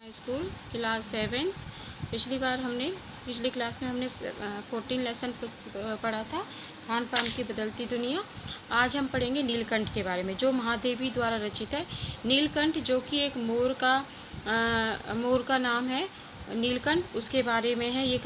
School class 7। पिछली class में हमने 14 लेसन पढ़ा था, खान पान की बदलती दुनिया। आज हम पढ़ेंगे नीलकंठ के बारे में, जो महादेवी द्वारा रचित है। नीलकंठ जो कि एक मोर का नाम है, नीलकंठ, उसके बारे में है ये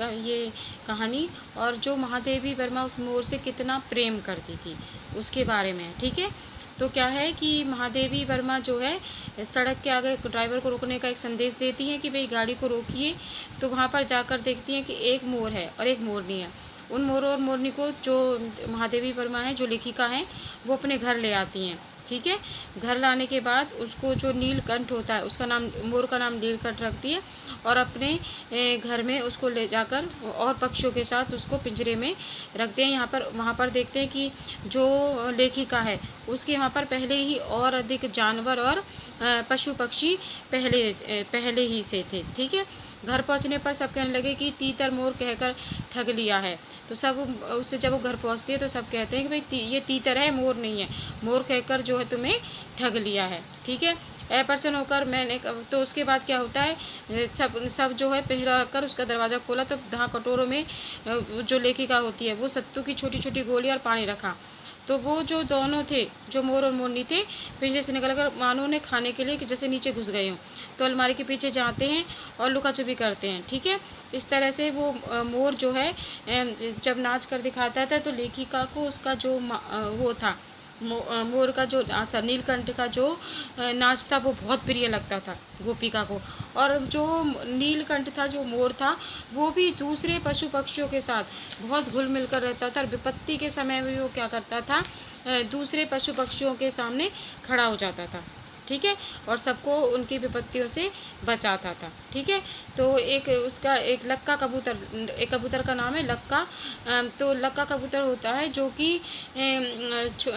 कहानी। और जो महादेवी वर्मा उस मोर से कितना प्रेम करती थी उसके बारे में है। ठीक है, तो क्या है कि महादेवी वर्मा जो है सड़क के आगे ड्राइवर को रोकने का एक संदेश देती हैं कि भाई गाड़ी को रोकिए। तो वहाँ पर जाकर देखती हैं कि एक मोर है और एक मोरनी है। उन मोर और मोरनी को जो महादेवी वर्मा है, जो लेखिका हैं, वो अपने घर ले आती हैं। ठीक है, घर लाने के बाद उसको जो नीलकंठ होता है, उसका नाम, मोर का नाम नीलकंठ रखती है और अपने घर में उसको ले जाकर और पक्षियों के साथ उसको पिंजरे में रखते हैं। वहाँ पर देखते हैं कि जो लेखिका है उसके वहाँ पर पहले ही और अधिक जानवर और पशु पक्षी पहले ही से थे। ठीक है, घर पहुँचने पर सब कहने लगे कि तीतर मोर कहकर ठग लिया है। तो सब उससे जब वो घर पहुँचती है तो सब कहते हैं कि भाई ये तीतर है, मोर नहीं है, मोर कहकर जो है तुम्हें ठग लिया है। ठीक है, प्रसन्न होकर मैंने, तो उसके बाद क्या होता है, सब जो है पिंजरा रखकर उसका दरवाज़ा खोला तो जहाँ कटोरों में जो लेखिका होती है वो सत्तू की छोटी छोटी गोली और पानी रखा। तो वो जो दोनों थे, जो मोर और मोरनी थे, पिंजरे से निकल कर मानो ने खाने के लिए कि जैसे नीचे घुस गए हों, तो अलमारी के पीछे जाते हैं और लुका छुपी करते हैं। ठीक है, इस तरह से वो मोर जो है जब नाच कर दिखाता था तो लेखिका को उसका जो वो था, मोर का जो नाच था, नीलकंठ का जो नाच था, वो बहुत प्रिय लगता था गोपिका को। और जो नीलकंठ था, जो मोर था, वो भी दूसरे पशु पक्षियों के साथ बहुत घुल मिल कर रहता था और विपत्ति के समय में वो क्या करता था, दूसरे पशु पक्षियों के सामने खड़ा हो जाता था। ठीक है, और सबको उनकी विपत्तियों से बचाता था। ठीक है, तो एक उसका एक लक्का कबूतर, एक कबूतर का नाम है लक्का। तो लक्का कबूतर होता है जो कि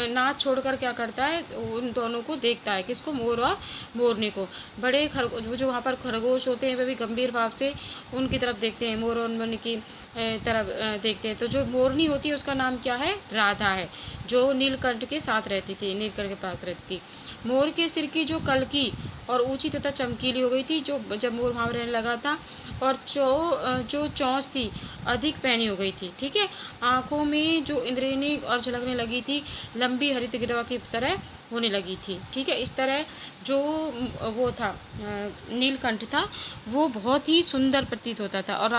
नाच छोड़कर क्या करता है, उन दोनों को देखता है, किसको, मोर और मोरनी को। बड़े जो वहाँ पर खरगोश होते हैं वे भी गंभीर भाव से उनकी तरफ देखते हैं, मोर और मोरनी की तरफ देखते हैं। तो जो मोरनी होती है उसका नाम क्या है, राधा है, जो नीलकंठ के साथ रहती थी, नीलकंठ के पास रहती थी। मोर के सिर की जो कलकी और ऊंची तथा चमकीली हो गई थी जो जब मोर वहाँ रहने लगा था, और जो चोंच थी अधिक पैनी हो गई थी। ठीक है, आँखों में जो इंद्रियनी और झलकने लगी थी, लंबी हरित गिरवा की तरह होने लगी थी। ठीक है, इस तरह जो वो था, नीलकंठ था, वो बहुत ही सुंदर प्रतीत होता था। और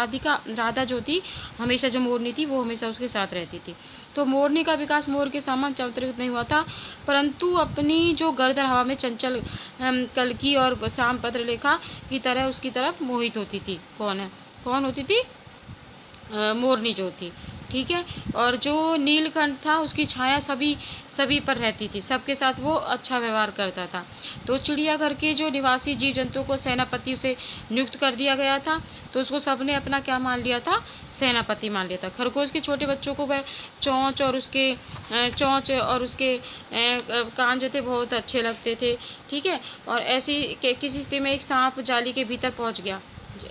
राधा जो थी, हमेशा जो मोरनी थी वो हमेशा उसके साथ रहती थी। तो मोरनी का विकास मोर के समान चमत्कृत नहीं हुआ था, परंतु अपनी जो गर्दन हवा में चंचल कलकी और शाम पत्र लेखा की तरह उसकी तरफ मोहित होती थी। कौन होती थी, मोरनी जो थी। ठीक है, और जो नीलकंठ था उसकी छाया सभी पर रहती थी, सबके साथ वो अच्छा व्यवहार करता था। तो चिड़ियाघर के जो निवासी जीव जंतुओं को सेनापति उसे नियुक्त कर दिया गया था, तो उसको सबने अपना क्या मान लिया था, सेनापति मान लिया था। खरगोश के छोटे बच्चों को वह चोंच और उसके कान जो थे बहुत अच्छे लगते थे। ठीक है, और ऐसी किसी स्थिति में एक सांप जाली के भीतर पहुंच गया।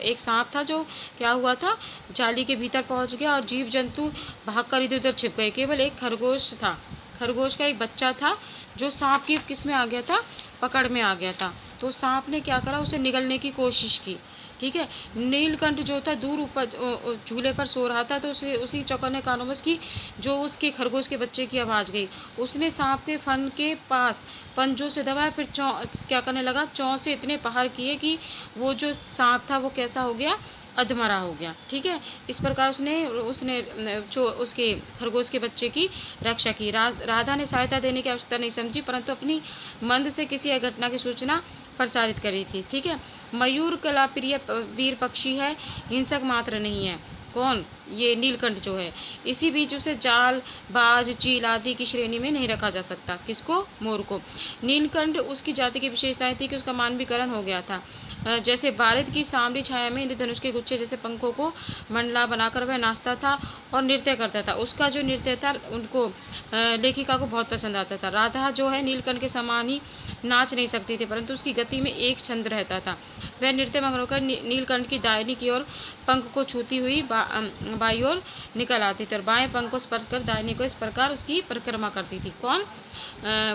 एक सांप था जो क्या हुआ था, जाली के भीतर पहुंच गया और जीव जंतु भागकर इधर उधर छिप गए। केवल एक खरगोश था, खरगोश का एक बच्चा था जो सांप की किस में आ गया था, पकड़ में आ गया था। तो सांप ने क्या करा, उसे निगलने की कोशिश की। ठीक है, नीलकंठ जो था दूर ऊपर झूले पर सो रहा था, तो उसी चौकन्ने कानों में उसकी जो उसके खरगोश के बच्चे की आवाज़ गई। उसने सांप के फन के पास पंजों से दबाया, फिर क्या करने लगा, चौं से इतने प्रहार किए कि वो जो सांप था वो कैसा हो गया, अधमरा हो गया। ठीक है, इस प्रकार उसने जो उसके खरगोश के बच्चे की रक्षा की। राधा ने सहायता देने की आवश्यकता नहीं समझी, परंतु अपनी मंद से किसी घटना की सूचना प्रसारित करी थी। ठीक है, मयूर कला प्रिय वीर पक्षी है, हिंसक मात्र नहीं है। कौन, ये नीलकंठ जो है। इसी बीच उसे जाल, बाज, चील आदि की श्रेणी में नहीं रखा जा सकता। किसको, मोर को। नीलकंठ उसकी जाति की विशेषताएं थी कि उसका मानवीकरण हो गया था। जैसे बारिश की सांवली छाया में इंद्रधनुष के गुच्छे जैसे पंखों को मंडला बनाकर वह नाचता था और नृत्य करता था। उसका जो नृत्य था उनको लेखिका को बहुत पसंद आता था। राधा जो है नीलकंठ के समान ही नाच नहीं सकती थी, परंतु उसकी गति में एक छंद रहता था। वह नृत्य मग्न होकर नीलकंठ की दाहिनी की ओर पंख को छूती हुई बाई ओर निकल आती थी और बाएं पंख को स्पर्श कर दाहिनी को इस प्रकार उसकी परिक्रमा करती थी। कौन,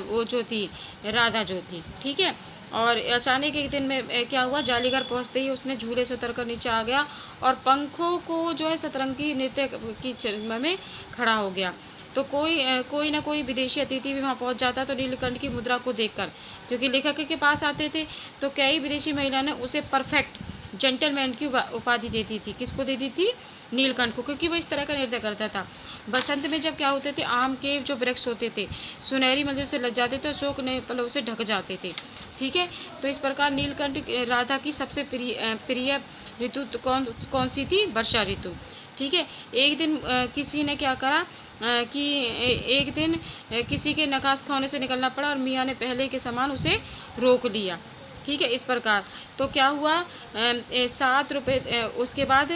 वो जो थी, राधा जो थी। ठीक है, और अचानक एक दिन में क्या हुआ, जालीगर पहुंचते ही उसने झूले से उतरकर नीचे आ गया और पंखों को जो है सतरंगी नृत्य की में खड़ा हो गया। तो कोई ना कोई विदेशी अतिथि भी वहाँ पहुँच जाता तो नीलकंठ की मुद्रा को देखकर, क्योंकि लेखक के पास आते थे तो कई विदेशी महिला ने उसे परफेक्ट जेंटलमैन की उपाधि देती थी। किसको देती थी? नीलकंठ को, क्योंकि वो इस तरह का नृत्य करता था। बसंत में जब क्या होते थे, आम के जो वृक्ष होते थे सुनहरी मंजिल से लग जाते थे और शोक नए पलों से ढक जाते थे। ठीक है, तो इस प्रकार नीलकंठ राधा की सबसे प्रिय ऋतु तो कौन सी थी? वर्षा ऋतु। ठीक है, एक दिन किसी ने क्या करा कि एक दिन किसी के नकाश खाने से निकलना पड़ा और मियाँ ने पहले के समान उसे रोक लिया। ठीक है, इस प्रकार तो क्या हुआ, 7 रुपये उसके बाद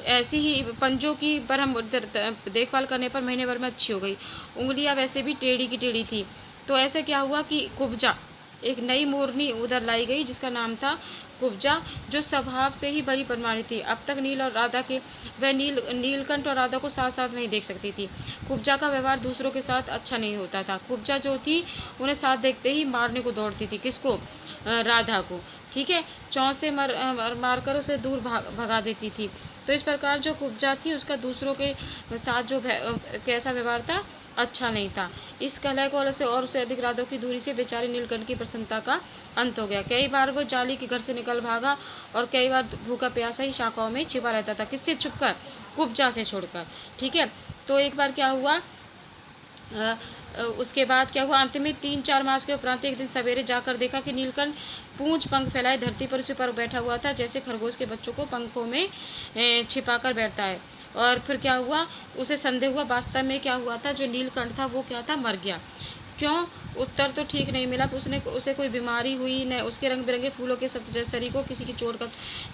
ऐसी ही पंजों की पर हम देखभाल करने पर महीने भर में अच्छी हो गई। उंगलियां वैसे भी टेढ़ी की टेढ़ी थी। तो ऐसे क्या हुआ कि कुब्जा, एक नई मोरनी उधर लाई गई जिसका नाम था कुब्जा, जो स्वभाव से ही बड़ी प्रमाणी थी। अब तक नील और राधा के वह नीलकंठ और राधा को साथ साथ नहीं देख सकती थी। कुब्जा का व्यवहार दूसरों के साथ अच्छा नहीं होता था। कुब्जा जो थी उन्हें साथ देखते ही मारने को दौड़ती थी। किसको? राधा को। ठीक है, चौं से मारकर उसे दूर भगा देती थी। तो इस प्रकार जो कुब्जा थी उसका दूसरों के साथ जो कैसा व्यवहार था? अच्छा नहीं था। इस कलह को से और उसे अधिक राधा की दूरी से बेचारे नीलकंठ की प्रसन्नता का अंत हो गया। कई बार वो जाली के घर से निकल भागा और कई बार भूखा प्यासा ही शाखाओं में छिपा रहता था। किससे छुपकर? कुब्जा से छोड़कर। ठीक है, तो एक बार क्या हुआ, उसके बाद क्या हुआ, अंत में 3-4 मास के उपरांत एक दिन सवेरे जाकर देखा कि नीलकंठ पूंछ पंख फैलाए धरती पर उसी पर बैठा हुआ था, जैसे खरगोश के बच्चों को पंखों में छिपाकर बैठता है। और फिर क्या हुआ, उसे संदेह हुआ वास्तव में क्या हुआ था, जो नीलकंठ था वो क्या था? मर गया। क्यों? उत्तर तो ठीक नहीं मिला। उसे कोई बीमारी हुई, न उसके रंग बिरंगे फूलों के सब शरीर को किसी की चोट का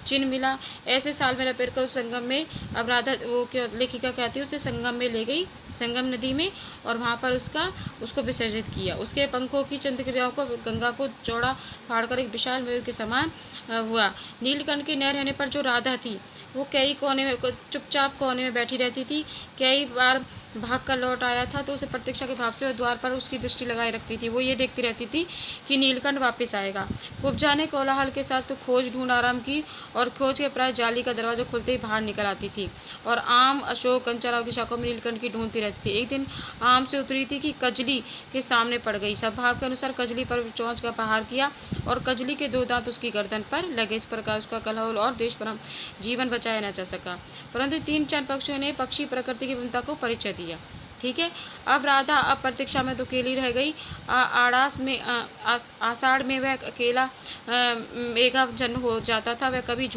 चिन्ह मिला। ऐसे साल में लपेट कर उस संगम में, अब राधा वो क्या लेखिका कहती है, उसे संगम में ले गई, संगम नदी में, और वहाँ पर उसको विसर्जित किया। उसके पंखों की चंद्रक्रियाओं को गंगा को चौड़ा फाड़कर एक विशाल मयूर के समान हुआ। नीलकंठ के न रहने पर जो राधा थी वो कई कोने में चुपचाप कोने में बैठी रहती थी। कई बार भाग कर लौट आया था तो उसे प्रतीक्षा के भाव से वह द्वार पर उसकी दृष्टि लगाए रखती थी। वो ये देखती रहती थी कि नीलकंठ वापस आएगा। कुब्जा ने कोलाहल के साथ तो खोज ढूंढ आराम की और खोज के प्राय जाली का दरवाजा खुलते ही बाहर निकल आती थी और आम, अशोक, कंचराव की शाखाओं में नीलकंठ की ढूंढती रहती थी। एक दिन आम से उतरी थी कि कजली के सामने पड़ गई। स्वभाव के अनुसार कजली पर चोंच का प्रहार किया और कजली के 2 दांत उसकी गर्दन पर लगे। इस प्रकार उसका कलह और देश पर जीवन बचाया न जा सका, परंतु 3-4 पक्षियों ने पक्षी प्रकृति की विभिन्नता को परिचय दिया। ठीक है, अब राधा अब प्रतीक्षा में तो अकेली रह गई। आषाढ़ में वह अकेला मेघा जन्म हो जाता था। वह कभी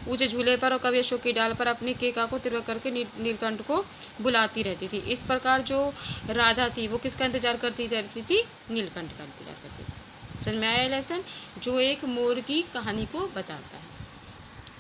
ऊंचे झूले पर और कभी अशोक की डाल पर अपने केका को तिरक करके नीलकंठ को बुलाती रहती थी। इस प्रकार जो राधा थी वो किसका इंतजार करती रहती थी? नीलकंठ का इंतजार करती थी। समझ में आया लेसन? जो एक मोर की कहानी को बताता है।